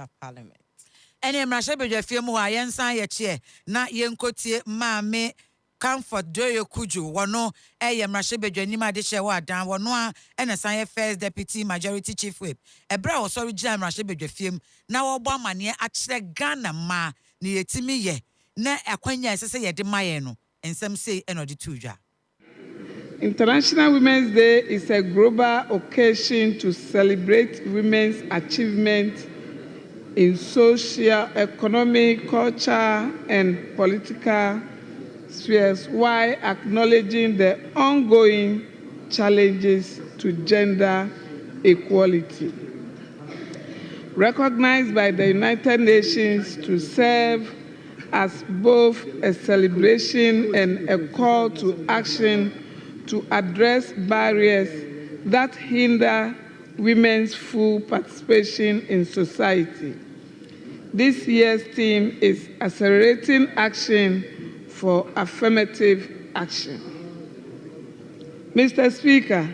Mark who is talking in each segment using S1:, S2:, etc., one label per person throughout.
S1: Member Parliament. Ene mrashe bedwafie mu a yensan ye che na yenkotie maame Comfort Doyo Kuju wono eye mrashe bedwanim ade hye wa dan wono a ene san ye first deputy majority chief whip ebra wo sorry gina mrashe bedwafie na wo bo amane a kire Ghana ma ne yetimi ye na akwanya esese ye de maye no ensem sei eno de tuja.
S2: International Women's Day is a global occasion to celebrate women's achievements in social, economic, cultural, and political spheres while acknowledging the ongoing challenges to gender equality. Recognized by the United Nations to serve as both a celebration and a call to action to address barriers that hinder women's full participation in society. This year's theme is Accelerating Action for Affirmative Action. Mr. Speaker,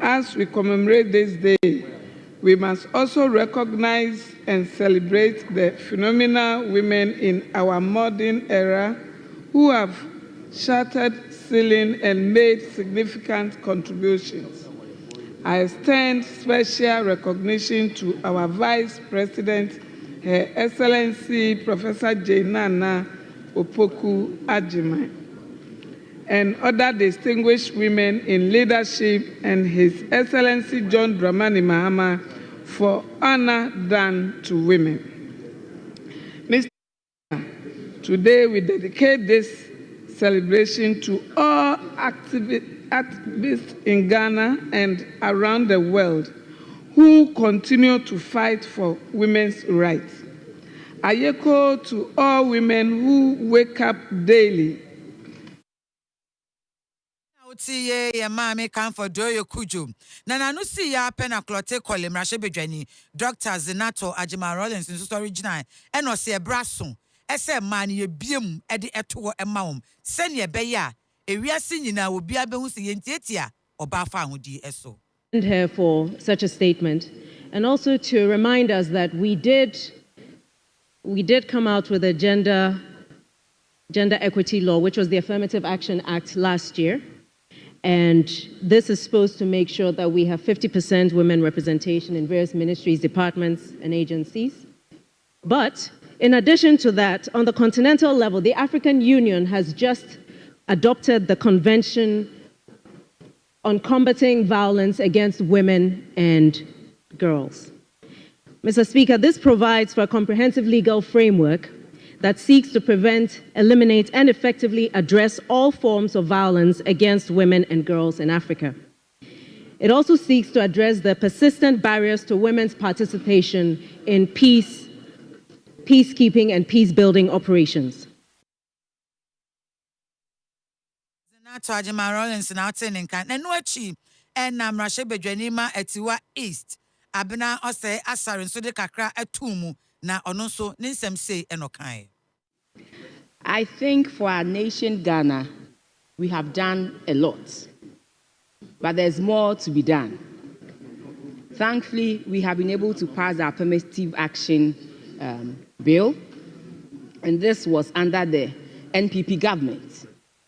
S2: as we commemorate this day, we must also recognize and celebrate the phenomenal women in our modern era who have shattered ceiling and made significant contributions. I extend special recognition to our Vice President, Her Excellency Professor Jainana Opoku Agyeman, and other distinguished women in leadership, and His Excellency John Dramani Mahama for honor done to women. Mr. Today we dedicate this celebration to all activists in Ghana and around the world who continue to fight for women's rights. I echo to all women who wake up daily.
S1: Maame Comfort Doyo Kuju. Na no si ya pena clote kole mrashe bedwani Dr. Zinato Ajima Rollins nso original eno se ebraso ese man ye biem e de eto emawom se ne ebe ya ewiase nyina obi abehu se yentietia oba fa ahodi eso.
S3: Her for such a statement, and also to remind us that we did come out with a gender equity law, which was the Affirmative Action Act last year. And this is supposed to make sure that we have 50% women representation in various ministries, departments, and agencies. But in addition to that, on the continental level, the African Union has just adopted the Convention on Combating Violence Against Women and Girls. Mr. Speaker, this provides for a comprehensive legal framework that seeks to prevent, eliminate, and effectively address all forms of violence against women and girls in Africa. It also seeks to address the persistent barriers to women's participation in peacekeeping and peace-building operations.
S1: Zinato Ajima Rollins na oteninka nenu achi na mrashe bedwanima etiwa East abena ose asare nso de kakra atumu na ono so ninsem sei enokan.
S4: I think for our nation Ghana we have done a lot, but there's more to be done. Thankfully, we have been able to pass our affirmative action bill, and this was under the NPP government.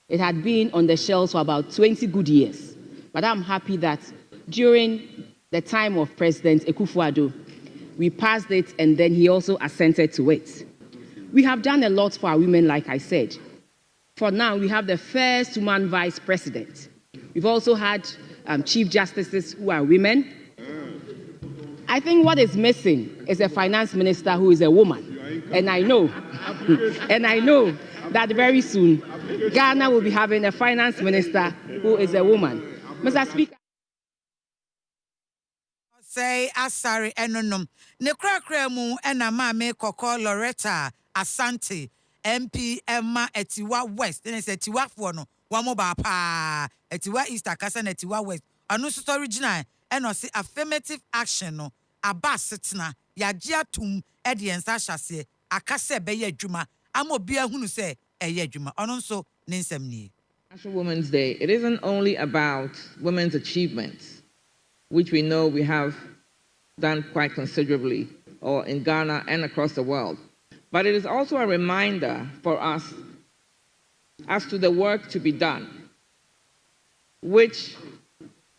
S4: It had been on the shelves for about 20 good years, but I'm happy that during the time of President Akufo-Addo, we passed it, and then he also assented to it. We have done a lot for our women, like I said. For now, we have the first woman vice president. We've also had chief justices who are women. I think what is missing is a finance minister who is a woman. And I know that very soon, Ghana will be having a finance minister who is a woman. Mr. Speaker.
S1: Say asari enonom ne krakra mu ena maame Koko Loretta Asante MP Emma Etiwa West ne se Etiwa fo no wamo ba pa Etiwa East akasa na Etiwa West anu so original eno se affirmative action no aba setena yagye atum e de ensa hyase akasa be ye adwuma ama obi ahunu se eye adwuma ono nso ne nsam ni.
S5: National Women's Day, it isn't only about women's achievements, which we know we have done quite considerably, or in Ghana and across the world. But it is also a reminder for us as to the work to be done, which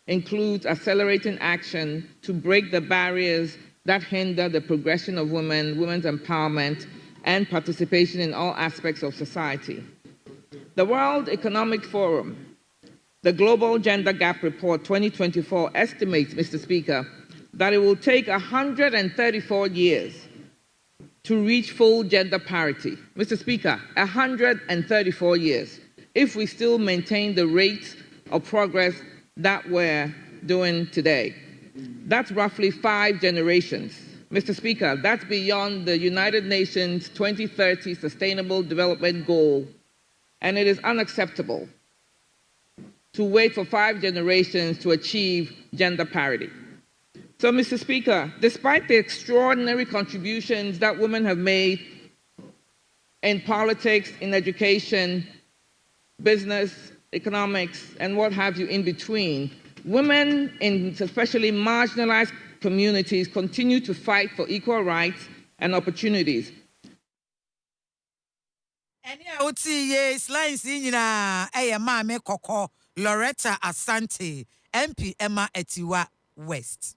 S5: includes accelerating action to break the barriers that hinder the progression of women, women's empowerment, and participation in all aspects of society. The World Economic Forum, the Global Gender Gap Report 2024 estimates, Mr. Speaker, that it will take 134 years to reach full gender parity. Mr. Speaker, 134 years, if we still maintain the rate of progress that we're doing today. That's roughly 5 generations. Mr. Speaker, that's beyond the United Nations 2030 Sustainable Development Goal, and it is unacceptable to wait for 5 generations to achieve gender parity. So, Mr. Speaker, despite the extraordinary contributions that women have made in politics, in education, business, economics, and what have you in between, women in especially marginalized communities continue to fight for equal rights and opportunities.
S1: Loretta Asante, MP Emma Etiwa West.